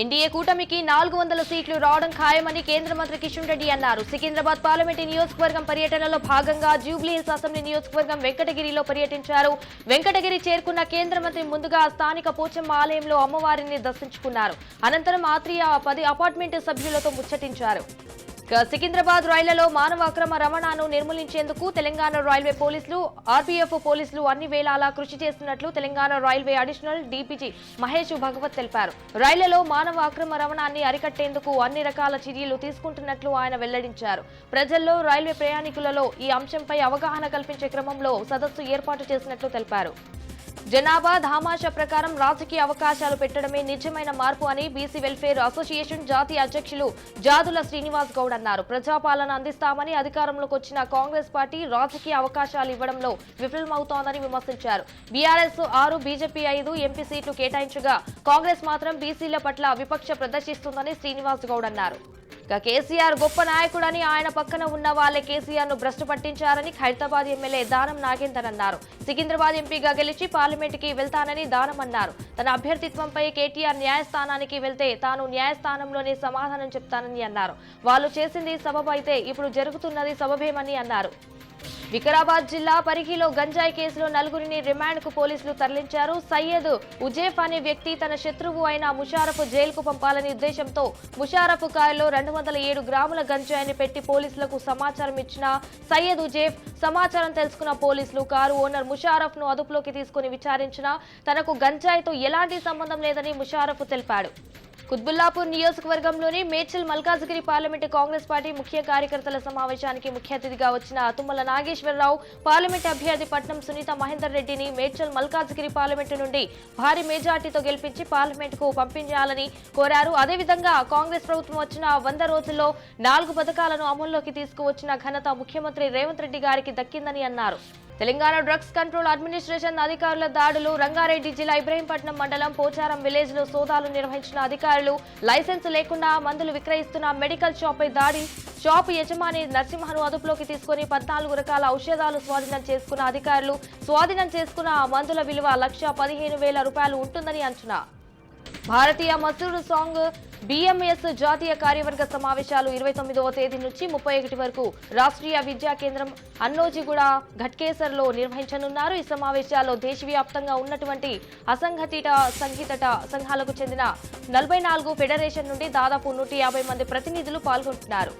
NDA కూటమికి 400 సీట్లు రావడం ఖాయమని కేంద్ర మంత్రి కిషన్ రెడ్డి అన్నారు. సికింద్రాబాద్ పార్లమెంటు నియోజకవర్గం పర్యటనలో భాగంగా జూబ్లీహిల్స్ అసెంబ్లీ నియోజకవర్గం వెంకటగిరిలో పర్యటించారు. వెంకటగిరి చేరుకున్న కేంద్ర మంత్రి ముందుగా స్థానిక పోచమ్మ ఆలయంలో అమ్మవారిని దర్శించుకున్నారు. అనంతరం ఆత్రియ 10 అపార్ట్మెంట్ సభ్యులతో ముచ్చటించారు. సికింద్రాబాద్ రైళ్లలో మానవ అక్రమ రవాణాను నిర్మూలించేందుకు తెలంగాణ రైల్వే పోలీసులు, ఆర్పీఎఫ్ పోలీసులు అన్ని వేళలా కృషి చేస్తున్నట్లు తెలంగాణ రైల్వే అడిషనల్ డీపీజీ మహేష్ భగవత్ తెలిపారు. రైళ్లలో మానవ అక్రమ రవాణాన్ని అరికట్టేందుకు అన్ని రకాల చర్యలు తీసుకుంటున్నట్లు ఆయన వెల్లడించారు. ప్రజల్లో, రైల్వే ప్రయాణికులలో ఈ అంశంపై అవగాహన కల్పించే క్రమంలో సదస్సు ఏర్పాటు చేసినట్లు తెలిపారు. జనాభా దామాషా ప్రకారం రాజకీయ అవకాశాలు పెట్టడమే నిజమైన మార్పు అని బీసీ వెల్ఫేర్ అసోసియేషన్ జాతీయ అధ్యక్షులు జాదుల శ్రీనివాస్ గౌడ్ అన్నారు. ప్రజాపాలన అందిస్తామని అధికారంలోకి వచ్చిన కాంగ్రెస్ పార్టీ రాజకీయ అవకాశాలు ఇవ్వడంలో విఫలమవుతోందని విమర్శించారు. బీఆర్ఎస్ 6, బీజేపీ 5 ఎంపీ సీట్లు కేటాయించగా కాంగ్రెస్ మాత్రం బీసీల పట్ల విపక్ష ప్రదర్శిస్తుందని శ్రీనివాస్ గౌడ్ అన్నారు. కేసీఆర్ గొప్ప నాయకుడని, ఆయన పక్కన ఉన్న వాళ్లే కేసీఆర్ ను భ్రష్టు పట్టించారని ఖైరతాబాద్ ఎమ్మెల్యే దానం నాగేందర్ అన్నారు. సికింద్రాబాద్ ఎంపీగా గెలిచి పార్లమెంటుకి వెళ్తానని దానం అన్నారు. తన అభ్యర్థిత్వంపై కేటీఆర్ న్యాయస్థానానికి వెళ్తే తాను న్యాయస్థానంలోనే సమాధానం చెప్తానని అన్నారు. వాళ్ళు చేసింది సబబు అయితే ఇప్పుడు జరుగుతున్నది సబబేమని అన్నారు. వికారాబాద్ జిల్లా పరిగిలో గంజాయి కేసులో 4గురిని రిమాండ్ కు పోలీసులు తరలించారు. సయ్యద్ ఉజేఫ్ అనే వ్యక్తి తన శత్రువు అయిన ముషారఫ్ జైలుకు పంపాలనే ఉద్దేశంతో ముషారఫ్ కారులో 207 గ్రాముల గంజాయిని పెట్టి పోలీసులకు సమాచారం ఇచ్చిన సయ్యద్ ఉజేఫ్ సమాచారం తెలుసుకున్న పోలీసులు కారు ఓనర్ ముషారఫ్ ను అదుపులోకి తీసుకుని విచారించినా తనకు గంజాయితో ఎలాంటి సంబంధం లేదని ముషారఫ్ తెలిపాడు. కుత్బుల్లాపూర్ నియోజకవర్గంలోని మేడ్చల్ మల్కాజ్గిరి పార్లమెంటు కాంగ్రెస్ పార్టీ ముఖ్య కార్యకర్తల సమావేశానికి ముఖ్య అతిథిగా వచ్చిన తుమ్మల నాగేశ్వరరావు పార్లమెంటు అభ్యర్థి పట్నం సునీత మహేందర్ రెడ్డిని మేడ్చల్ మల్కాజ్గిరి పార్లమెంటు నుండి భారీ మెజార్టీతో గెలిపించి పార్లమెంటుకు పంపించాలని కోరారు. అదేవిధంగా కాంగ్రెస్ ప్రభుత్వం వచ్చిన 100 రోజుల్లో 4 పథకాలను అమల్లోకి తీసుకువచ్చిన ఘనత ముఖ్యమంత్రి రేవంత్ రెడ్డి గారికి దక్కిందని అన్నారు. తెలంగాణ డ్రగ్స్ కంట్రోల్ అడ్మినిస్ట్రేషన్ అధికారుల దాడులు. రంగారెడ్డి జిల్లా ఇబ్రహీంపట్నం మండలం పోచారం విలేజ్ లో సోదాలు నిర్వహించిన అధికారులు లైసెన్స్ లేకుండా మందులు విక్రయిస్తున్న మెడికల్ షాప్ పై దాడి. షాపు యజమాని నరసింహను అదుపులోకి తీసుకుని 14 రకాల ఔషధాలు స్వాధీనం చేసుకున్న అధికారులు. స్వాధీనం చేసుకున్న మందుల విలువ 1,15,000 రూపాయలు ఉంటుందని అంచనా. భారతీయ మజదూర్ సంఘ్ బీఎంఎస్ జాతీయ కార్యవర్గ సమావేశాలు 29వ తేదీ నుంచి 31 వరకు రాష్ట్రీయ విద్యా కేంద్రం అన్నోజిగూడ ఘట్కేసర్లో నిర్వహించనున్నారు. ఈ సమావేశాల్లో దేశవ్యాప్తంగా ఉన్నటువంటి అసంఘటిత సంఘాలకు చెందిన 44 ఫెడరేషన్ నుండి దాదాపు 150 మంది ప్రతినిధులు పాల్గొంటున్నారు.